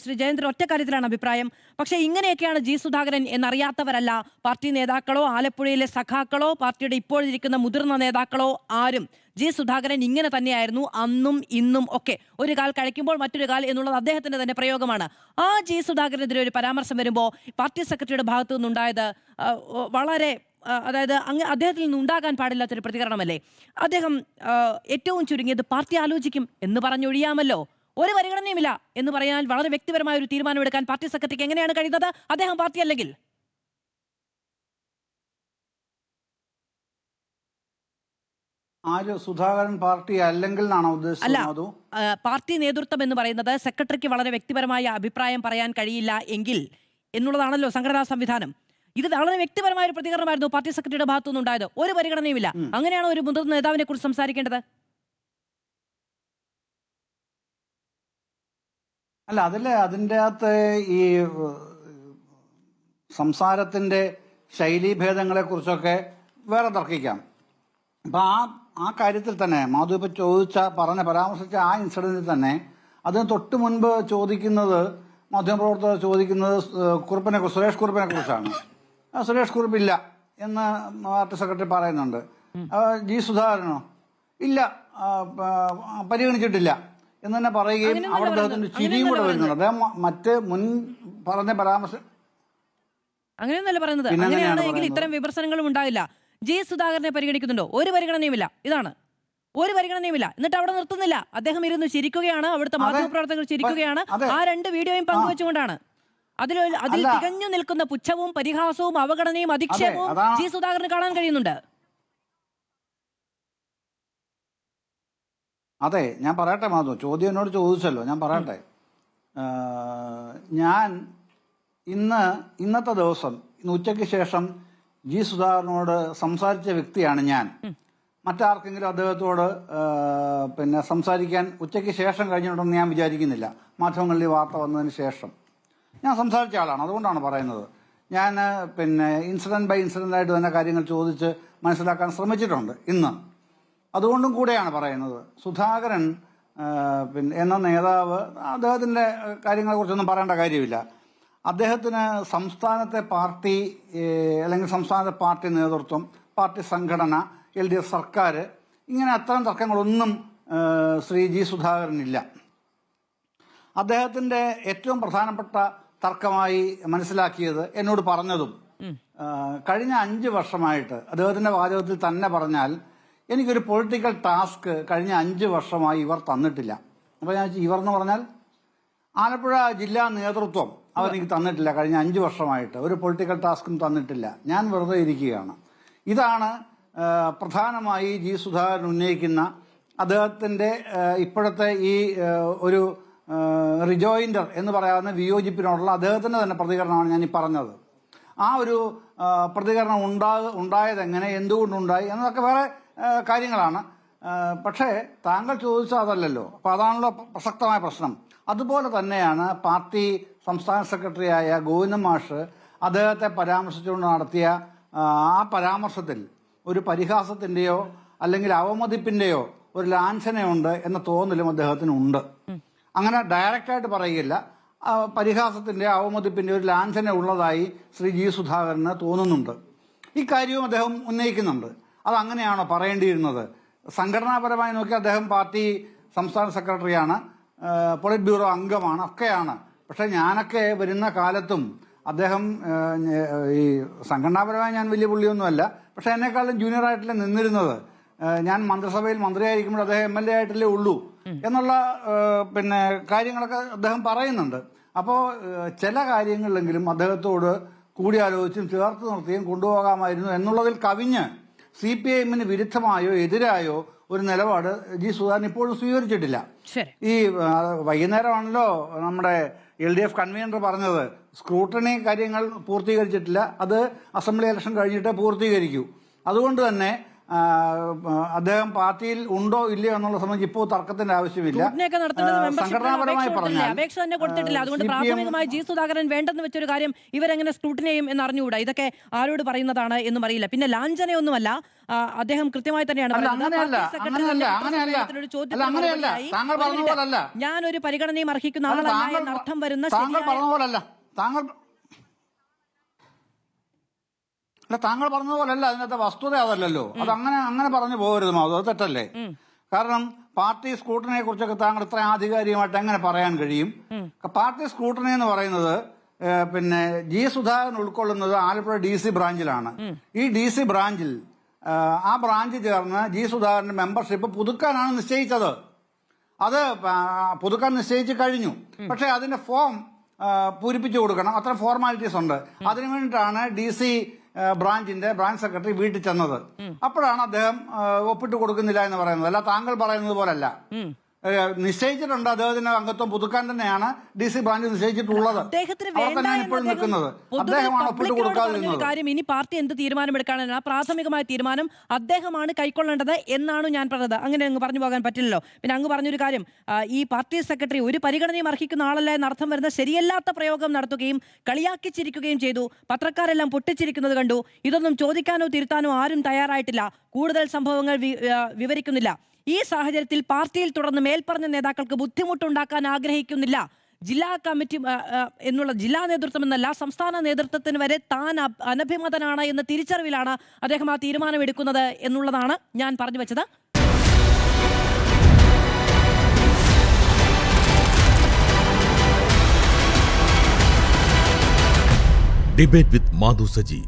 ശ്രീ ജയേന്ദ്രൻ ഒറ്റ കാര്യത്തിലാണ് അഭിപ്രായം. പക്ഷേ ഇങ്ങനെയൊക്കെയാണ് ജി സുധാകരൻ എന്നറിയാത്തവരല്ല പാർട്ടി നേതാക്കളോ ആലപ്പുഴയിലെ സഖാക്കളോ പാർട്ടിയുടെ ഇപ്പോഴിരിക്കുന്ന മുതിർന്ന നേതാക്കളോ ആരും. ജി സുധാകരൻ ഇങ്ങനെ തന്നെയായിരുന്നു അന്നും ഇന്നും ഒക്കെ. ഒരു കാൽ കഴിക്കുമ്പോൾ മറ്റൊരു കാൽ എന്നുള്ളത് അദ്ദേഹത്തിന്റെ തന്നെ പ്രയോഗമാണ്. ആ ജി സുധാകരനെതിരെ ഒരു പരാമർശം വരുമ്പോൾ പാർട്ടി സെക്രട്ടറിയുടെ ഭാഗത്തു നിന്നുണ്ടായത് വളരെ അതായത് അദ്ദേഹത്തിൽ നിന്നുണ്ടാകാൻ പാടില്ലാത്തൊരു പ്രതികരണമല്ലേ? അദ്ദേഹം ഏറ്റവും ചുരുങ്ങിയത് പാർട്ടി ആലോചിക്കും എന്ന് പറഞ്ഞൊഴിയാമല്ലോ. ഒരു പരിഗണനയുമില്ല എന്ന് പറയാൻ വളരെ വ്യക്തിപരമായ ഒരു തീരുമാനമെടുക്കാൻ പാർട്ടി സെക്രട്ടറിക്ക് എങ്ങനെയാണ് കഴിയുന്നത്? അദ്ദേഹം പാർട്ടി അല്ലെങ്കിൽ സുധാകരൻ പാർട്ടി അല്ലെങ്കിൽ അല്ല, പാർട്ടി നേതൃത്വം എന്ന് പറയുന്നത് സെക്രട്ടറിക്ക് വളരെ വ്യക്തിപരമായ അഭിപ്രായം പറയാൻ കഴിയില്ല എങ്കിൽ എന്നുള്ളതാണല്ലോ സംഘടനാ സംവിധാനം. ഇത് വളരെ വ്യക്തിപരമായ ഒരു പ്രതികരണമായിരുന്നു പാർട്ടി സെക്രട്ടറിയുടെ ഭാഗത്തു നിന്നുണ്ടായത്. ഒരു പരിഗണനയുമില്ല. അങ്ങനെയാണോ ഒരു മുതിർന്ന നേതാവിനെ കുറിച്ച് സംസാരിക്കേണ്ടത്? അല്ല, അതിൻ്റെ അകത്ത് ഈ സംസാരത്തിന്റെ ശൈലീഭേദങ്ങളെ കുറിച്ചൊക്കെ വേറെ തർക്കിക്കാം. അപ്പൊ ആ കാര്യത്തിൽ തന്നെ മാധു ഇപ്പൊ പരാമർശിച്ച ആ ഇൻസിഡന്റിൽ തന്നെ അതിന് തൊട്ട് മുൻപ് ചോദിക്കുന്നത് മാധ്യമപ്രവർത്തകർ ചോദിക്കുന്നത് സുരേഷ് കുറുപ്പിനെ കുറിച്ചാണ്. സുരേഷ് കുറുപ്പില്ല എന്ന് പാർട്ടി സെക്രട്ടറി പറയുന്നുണ്ട്. ജി സുധാകരനോ ഇല്ല, പരിഗണിച്ചിട്ടില്ല എന്ന് തന്നെ പറയുകയും അവിടെ അദ്ദേഹത്തിന്റെ ചിരിയും കൂടെ വരുന്നുണ്ട്. അദ്ദേഹം മറ്റ് മുൻ പറഞ്ഞ പരാമർശം അങ്ങനെയൊന്നല്ല പറയുന്നത്. അങ്ങനെയാണെങ്കിൽ ഇത്തരം വിമർശനങ്ങളും ഉണ്ടാവില്ല. ജി സുധാകരനെ പരിഗണിക്കുന്നുണ്ടോ? ഒരു പരിഗണനയുമില്ല. ഇതാണ്, ഒരു പരിഗണനയുമില്ല. എന്നിട്ട് അവിടെ നിർത്തുന്നില്ല. അദ്ദേഹം ഇരുന്ന് ചിരിക്കുകയാണ്, അവിടുത്തെ മാധ്യമപ്രവർത്തകർ ചിരിക്കുകയാണ്. ആ രണ്ട് വീഡിയോയും പങ്കുവെച്ചുകൊണ്ടാണ്. അതിൽ തികഞ്ഞു നിൽക്കുന്ന പുച്ഛവും പരിഹാസവും അവഗണനയും അധിക്ഷേപവും ജി സുധാകരന് കാണാൻ കഴിയുന്നുണ്ട്. അതെ, ഞാൻ പറയട്ടെ മാധു, ചോദ്യം എന്നോട് ചോദിച്ചല്ലോ, ഞാൻ പറയട്ടെ. ഞാൻ ഇന്നത്തെ ദിവസം ഇന്ന് ഉച്ചയ്ക്ക് ശേഷം ജി സുധാകരനോട് സംസാരിച്ച വ്യക്തിയാണ് ഞാൻ. മറ്റാർക്കെങ്കിലും അദ്ദേഹത്തോട് സംസാരിക്കാൻ ഉച്ചയ്ക്ക് ശേഷം കഴിഞ്ഞിട്ടുണ്ടെന്ന് ഞാൻ വിചാരിക്കുന്നില്ല. മാധ്യമങ്ങളിൽ വാർത്ത വന്നതിന് ശേഷം ഞാൻ സംസാരിച്ച ആളാണ്. അതുകൊണ്ടാണ് പറയുന്നത്. ഞാൻ ഇൻസിഡന്റ് ബൈ ഇൻസിഡന്റ് ആയിട്ട് തന്നെ കാര്യങ്ങൾ ചോദിച്ച് മനസ്സിലാക്കാൻ ശ്രമിച്ചിട്ടുണ്ട് ഇന്ന്. അതുകൊണ്ടും കൂടെയാണ് പറയുന്നത്. സുധാകരൻ എന്ന നേതാവ്, അദ്ദേഹത്തിന്റെ കാര്യങ്ങളെ കുറിച്ചൊന്നും പറയേണ്ട കാര്യമില്ല. അദ്ദേഹത്തിന് സംസ്ഥാനത്തെ പാർട്ടി അല്ലെങ്കിൽ സംസ്ഥാനത്തെ പാർട്ടി നേതൃത്വം, പാർട്ടി സംഘടന, LDF സർക്കാർ, ഇങ്ങനെ അത്തരം തർക്കങ്ങളൊന്നും ശ്രീ ജി സുധാകരനില്ല. അദ്ദേഹത്തിന്റെ ഏറ്റവും പ്രധാനപ്പെട്ട തർക്കമായി മനസ്സിലാക്കിയത്, എന്നോട് പറഞ്ഞതും, കഴിഞ്ഞ 5 വർഷമായിട്ട് അദ്ദേഹത്തിന്റെ വാചകത്തിൽ തന്നെ പറഞ്ഞാൽ, എനിക്കൊരു പൊളിറ്റിക്കൽ ടാസ്ക് കഴിഞ്ഞ 5 വർഷമായി ഇവർ തന്നിട്ടില്ല. അപ്പൊ ഞാൻ ഇവർ എന്ന് പറഞ്ഞാൽ ആലപ്പുഴ ജില്ലാ നേതൃത്വം അവരെനിക്ക് തന്നിട്ടില്ല. കഴിഞ്ഞ 5 വർഷമായിട്ട് ഒരു പൊളിറ്റിക്കൽ ടാസ്കും തന്നിട്ടില്ല. ഞാൻ വെറുതെ ഇരിക്കുകയാണ്. ഇതാണ് പ്രധാനമായി ജി സുധാകരൻ ഉന്നയിക്കുന്ന അദ്ദേഹത്തിന്റെ ഇപ്പോഴത്തെ ഈ ഒരു റിജോയിൻഡർ എന്ന് പറയാവുന്ന വിയോജിപ്പിനോടുള്ള അദ്ദേഹത്തിന്റെ തന്നെ പ്രതികരണമാണ് ഞാൻ ഈ പറഞ്ഞത്. ആ ഒരു പ്രതികരണം ഉണ്ടായത് എങ്ങനെ, എന്തുകൊണ്ടുണ്ടായി എന്നതൊക്കെ വേറെ കാര്യങ്ങളാണ്. പക്ഷേ താങ്കൾ ചോദിച്ചാൽ അതല്ലല്ലോ. അപ്പൊ അതാണല്ലോ പ്രസക്തമായ പ്രശ്നം. അതുപോലെ തന്നെയാണ് പാർട്ടി സംസ്ഥാന സെക്രട്ടറിയായ ഗോവിന്ദൻ മാഷ് അദ്ദേഹത്തെ പരാമർശിച്ചുകൊണ്ട് നടത്തിയ ആ പരാമർശത്തിൽ ഒരു പരിഹാസത്തിന്റെയോ അല്ലെങ്കിൽ അവമതിപ്പിന്റെയോ ഒരു ലാഞ്ചനയുണ്ട് എന്ന തോന്നലും അദ്ദേഹത്തിനുണ്ട്. അങ്ങനെ ഡയറക്റ്റായിട്ട് പറയുകയില്ല, പരിഹാസത്തിന്റെ അവമതിപ്പിന്റെ ഒരു ലാഞ്ചന ഉള്ളതായി ശ്രീ ജി സുധാകരന് തോന്നുന്നുണ്ട്. ഇക്കാര്യവും അദ്ദേഹം ഉന്നയിക്കുന്നുണ്ട്. അതങ്ങനെയാണോ പറയേണ്ടിയിരുന്നത്? സംഘടനാപരമായി നോക്കി അദ്ദേഹം പാർട്ടി സംസ്ഥാന സെക്രട്ടറിയാണ്, പൊളിറ്റ് ബ്യൂറോ അംഗമാണ്, ഒക്കെയാണ്. പക്ഷെ ഞാനൊക്കെ വരുന്ന കാലത്തും അദ്ദേഹം ഈ സംഘടനാപരമായി ഞാൻ വലിയ പുള്ളിയൊന്നുമല്ല, പക്ഷെ എന്നെക്കാളും ജൂനിയർ ആയിട്ടല്ലേ നിന്നിരുന്നത്. ഞാൻ മന്ത്രിസഭയിൽ മന്ത്രിയായിരിക്കുമ്പോൾ അദ്ദേഹം MLA ആയിട്ടല്ലേ ഉള്ളൂ എന്നുള്ള കാര്യങ്ങളൊക്കെ അദ്ദേഹം പറയുന്നുണ്ട്. അപ്പോൾ ചില കാര്യങ്ങളിലെങ്കിലും അദ്ദേഹത്തോട് കൂടിയാലോചിച്ചും ചേർത്ത് നിർത്തിയും കൊണ്ടുപോകാമായിരുന്നു എന്നുള്ളതിൽ കവിഞ്ഞ് CPIM-ന് വിരുദ്ധമായോ എതിരായോ ഒരു നിലപാട് ജി സുധാകരൻ ഇപ്പോഴും സ്വീകരിച്ചിട്ടില്ല. ഈ വൈകുന്നേരമാണല്ലോ നമ്മുടെ LDF കൺവീനർ പറഞ്ഞത്, സ്ക്രൂട്ടണി കാര്യങ്ങൾ പൂർത്തീകരിച്ചിട്ടില്ല, അത് അസംബ്ലി ഇലക്ഷൻ കഴിഞ്ഞിട്ടേ പൂർത്തീകരിക്കൂ. അതുകൊണ്ട് തന്നെ അദ്ദേഹം പാർട്ടിയിൽ ഉണ്ടോ ഇല്ലയോ എന്നുള്ള സംബന്ധിച്ച് ഇപ്പോൾ തർക്കത്തിന്റെ ആവശ്യമില്ല. സ്ക്രൂട്ടിനിയൊക്കെ നടത്തേണ്ടത് മെമ്പർഷിപ്പിന് സംഘടനാപരമായി അപേക്ഷ പറഞ്ഞാൽ അപേക്ഷ തന്നെ കൊടുത്തിട്ടില്ല. അതുകൊണ്ട് പ്രാഥമികമായി ജി സുധാകരൻ വേണ്ടെന്ന് വെച്ചൊരു കാര്യം ഇവരെങ്ങനെ സ്ക്രൂട്ടിനി ചെയ്യും എന്ന് അറിഞ്ഞുകൂടാ. ഇതൊക്കെ ആരോട് പറയുന്നതാണ് എന്നും അറിയില്ല. പിന്നെ ലാഞ്ചനയൊന്നുമല്ല, അദ്ദേഹം കൃത്യമായി തന്നെയാണ് ഞാനൊരു പരിഗണനയും അർഹിക്കുന്ന ആളല്ല എന്നർത്ഥം വരുന്ന താങ്കൾ പറഞ്ഞതുപോലല്ല അതിനകത്ത് വസ്തുത അതല്ലല്ലോ. അത് അങ്ങനെ പറഞ്ഞു പോകരുത് മാധവ്, അത് തെറ്റല്ലേ? കാരണം പാർട്ടി സ്ക്രൂട്ടണിയെ കുറിച്ചൊക്കെ താങ്കൾ ഇത്ര ആധികാരികമായിട്ട് എങ്ങനെ പറയാൻ കഴിയും? പാർട്ടി സ്ക്രൂട്ടണി എന്ന് പറയുന്നത് പിന്നെ ജി സുധാകരൻ ഉൾക്കൊള്ളുന്നത് ആലപ്പുഴ DC ബ്രാഞ്ചിലാണ്. ഈ DC ബ്രാഞ്ചിൽ ആ ബ്രാഞ്ച് ചേർന്ന് ജി സുധാകരന്റെ മെമ്പർഷിപ്പ് പുതുക്കാനാണ് നിശ്ചയിച്ചത്. അത് പുതുക്കാൻ നിശ്ചയിച്ചു കഴിഞ്ഞു. പക്ഷെ അതിന്റെ ഫോം പൂരിപ്പിച്ചു കൊടുക്കണം, അത്ര ഫോർമാലിറ്റീസ് ഉണ്ട്. അതിനു വേണ്ടിയിട്ടാണ് DC ബ്രാഞ്ചിന്റെ ബ്രാഞ്ച് സെക്രട്ടറി വീട്ടിൽ ചെന്നത്. അപ്പോഴാണ് അദ്ദേഹം ഒപ്പിട്ട് കൊടുക്കുന്നില്ല എന്ന് പറയുന്നത്. അല്ല താങ്കൾ പറയുന്നത് പോലല്ല, നിശ്ചയിച്ചിട്ടുണ്ട്. അദ്ദേഹത്തിന്റെ അംഗത്വം പുതുക്കാൻ തന്നെയാണ് DC ബ്രാഞ്ച് നിശ്ചയിച്ചിട്ടുള്ളത്. ഇപ്പോഴും നിൽക്കുന്നത് അദ്ദേഹമാണ് ഒപ്പിട്ട് കൊടുക്കാതിരുന്നത്. കാര്യം ഇനി പാർട്ടി എന്ത് തീരുമാനമെടുക്കാനാണ് പ്രാഥമികമായ തീരുമാനം അദ്ദേഹമാണ് കൈക്കൊള്ളേണ്ടത് എന്നാണ് ഞാൻ പറഞ്ഞത്. അങ്ങനെ അങ്ങ് പറഞ്ഞു പോകാൻ പറ്റില്ലല്ലോ. പിന്നെ അങ്ങ് പറഞ്ഞൊരു കാര്യം, ഈ പാർട്ടി സെക്രട്ടറി ഒരു പരിഗണനയും അർഹിക്കുന്ന ആളല്ല എന്നർത്ഥം വരുന്ന ശരിയല്ലാത്ത പ്രയോഗം നടത്തുകയും കളിയാക്കിച്ചിരിക്കുകയും ചെയ്തു. പത്രക്കാരെല്ലാം പൊട്ടിച്ചിരിക്കുന്നത് കണ്ടു. ഇതൊന്നും ചോദിക്കാനോ തിരുത്താനോ ആരും തയ്യാറായിട്ടില്ല. കൂടുതൽ സംഭവങ്ങൾ വിവരിക്കുന്നില്ല. ഈ സാഹചര്യത്തിൽ പാർട്ടിയിൽ തുടർന്ന് മേൽപ്പറഞ്ഞ നേതാക്കൾക്ക് ബുദ്ധിമുട്ടുണ്ടാക്കാൻ ആഗ്രഹിക്കുന്നില്ല. ജില്ലാ കമ്മിറ്റി എന്നുള്ള ജില്ലാ നേതൃത്വം എന്നല്ല, സംസ്ഥാന നേതൃത്വത്തിന് വരെ താൻ അനഭിമതനാണ് എന്ന തിരിച്ചറിവിലാണ് അദ്ദേഹം ആ തീരുമാനമെടുക്കുന്നത് എന്നുള്ളതാണ് ഞാൻ പറഞ്ഞു വെച്ചത്. ഡിബേറ്റ് വിത്ത് മാധു സജി.